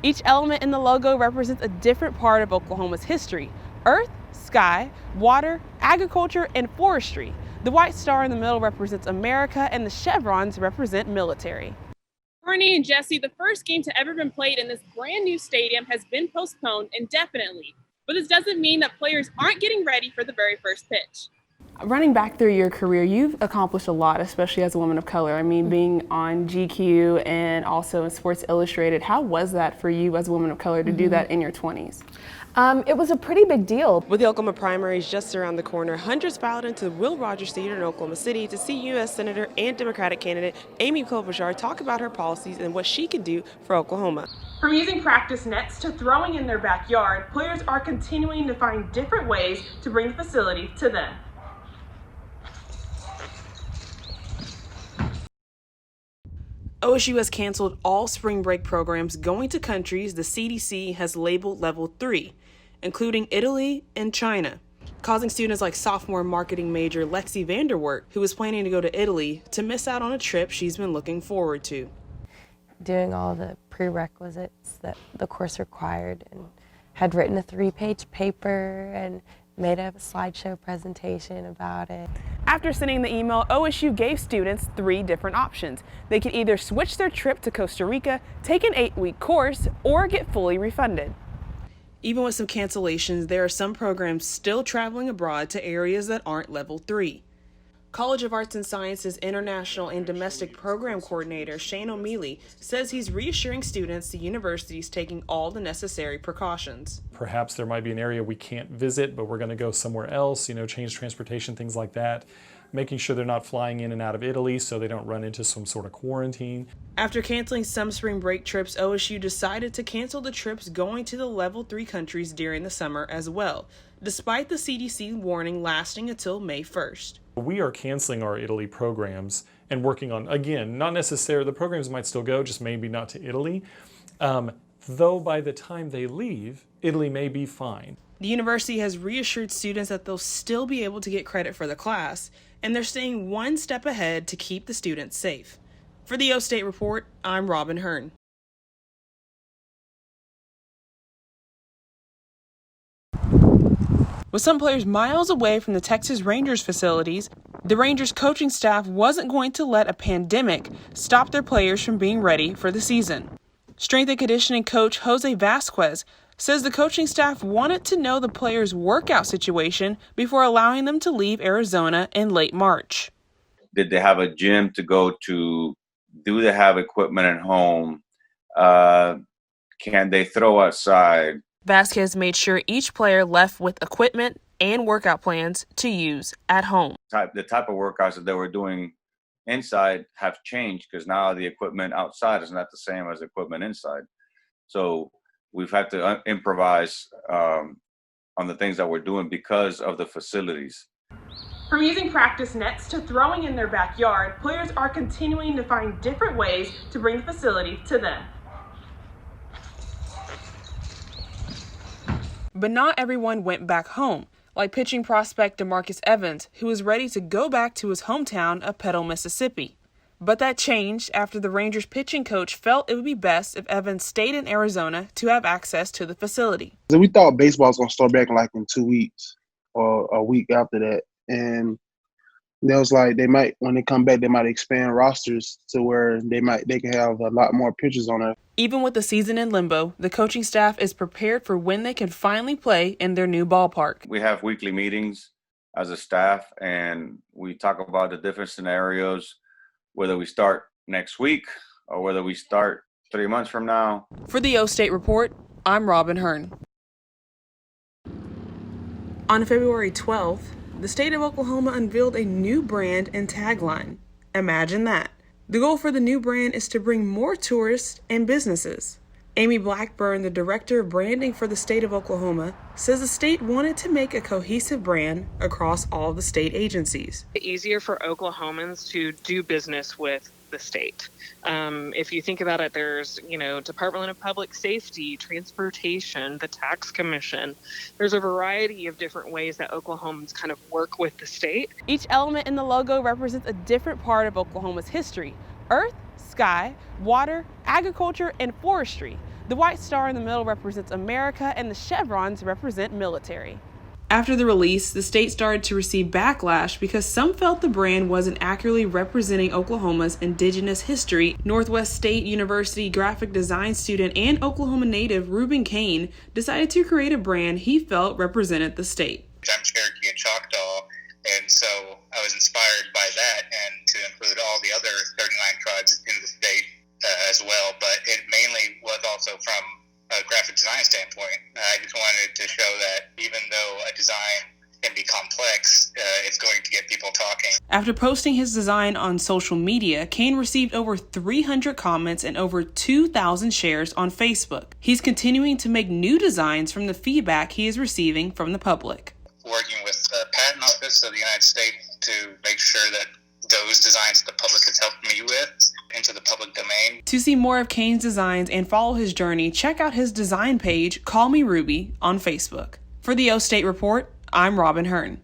Each element in the logo represents a different part of Oklahoma's history: earth, sky, water, agriculture, and forestry. The white star in the middle represents America, and the chevrons represent military. Courtney and Jesse, the first game to ever been played in this brand new stadium has been postponed indefinitely. But this doesn't mean that players aren't getting ready for the very first pitch. Running back through your career, you've accomplished a lot, especially as a woman of color. I mean, being on GQ and also in Sports Illustrated, how was that for you as a woman of color to do that in your 20s? It was a pretty big deal. With the Oklahoma primaries just around the corner, hundreds filed into Will Rogers Theater in Oklahoma City to see U.S. Senator and Democratic candidate Amy Klobuchar talk about her policies and what she can do for Oklahoma. From using practice nets to throwing in their backyard, players are continuing to find different ways to bring the facility to them. OSU has canceled all spring break programs going to countries the CDC has labeled level 3, including Italy and China, causing students like sophomore marketing major Lexi Vanderwert, who was planning to go to Italy, to miss out on a trip she's been looking forward to. Doing all the prerequisites that the course required, and had written a 3-page paper and made a slideshow presentation about it. After sending the email, OSU gave students 3 different options. They could either switch their trip to Costa Rica, take an 8-week course, or get fully refunded. Even with some cancellations, there are some programs still traveling abroad to areas that aren't level 3. College of Arts and Sciences International and Domestic Program Coordinator Shane O'Mealy says he's reassuring students the university is taking all the necessary precautions. Perhaps there might be an area we can't visit, but we're going to go somewhere else, change transportation, things like that. Making sure they're not flying in and out of Italy so they don't run into some sort of quarantine. After canceling some spring break trips, OSU decided to cancel the trips going to the level 3 countries during the summer as well, despite the CDC warning lasting until May 1st. We are canceling our Italy programs and working on, again, not necessarily, the programs might still go, just maybe not to Italy. Though by the time they leave, Italy may be fine. The university has reassured students that they'll still be able to get credit for the class, and they're staying one step ahead to keep the students safe. For the O State Report, I'm Robyn Hearn. With some players miles away from the Texas Rangers facilities, the Rangers coaching staff wasn't going to let a pandemic stop their players from being ready for the season. Strength and conditioning coach Jose Vasquez says the coaching staff wanted to know the players' workout situation before allowing them to leave Arizona in late March. Did they have a gym to go to? Do they have equipment at home? Can they throw outside? Vasquez made sure each player left with equipment and workout plans to use at home. The type of workouts that they were doing inside have changed because now the equipment outside is not the same as equipment inside. So we've had to improvise on the things that we're doing because of the facilities. From using practice nets to throwing in their backyard, players are continuing to find different ways to bring the facility to them. But not everyone went back home, like pitching prospect DeMarcus Evans, who was ready to go back to his hometown of Petal, Mississippi. But that changed after the Rangers pitching coach felt it would be best if Evans stayed in Arizona to have access to the facility. We thought baseball was going to start back in 2 weeks or a week after that. And it was like when they come back, they might expand rosters to where they can have a lot more pitchers on it. Even with the season in limbo, the coaching staff is prepared for when they can finally play in their new ballpark. We have weekly meetings as a staff, and we talk about the different scenarios, whether we start next week or whether we start 3 months from now. For the O State Report, I'm Robyn Hearn. On February 12th, the state of Oklahoma unveiled a new brand and tagline. Imagine that. The goal for the new brand is to bring more tourists and businesses. Amy Blackburn, the director of branding for the state of Oklahoma, says the state wanted to make a cohesive brand across all the state agencies. Easier for Oklahomans to do business with the state. If you think about it, there's, Department of Public Safety, Transportation, the Tax Commission. There's a variety of different ways that Oklahomans kind of work with the state. Each element in the logo represents a different part of Oklahoma's history: earth, sky, water, agriculture, and forestry. The white star in the middle represents America, and the chevrons represent military. After the release, the state started to receive backlash because some felt the brand wasn't accurately representing Oklahoma's indigenous history. Northwest State University graphic design student and Oklahoma native Robyn Hearn decided to create a brand he felt represented the state. I'm Cherokee and Choctaw, and so I was inspired by that, and to include all the other 39 tribes in the state as well, but it mainly was also from a graphic design standpoint. I just wanted to show that even though a design can be complex, it's going to get people talking. After posting his design on social media, Hearn received over 300 comments and over 2,000 shares on Facebook. He's continuing to make new designs from the feedback he is receiving from the public. Working with the Patent Office of the United States to make sure that those designs the public has helped me with into the public domain. To see more of Hearn's designs and follow his journey, check out his design page, Call Me Ruby, on Facebook. For the O State Report, I'm Robyn Hearn.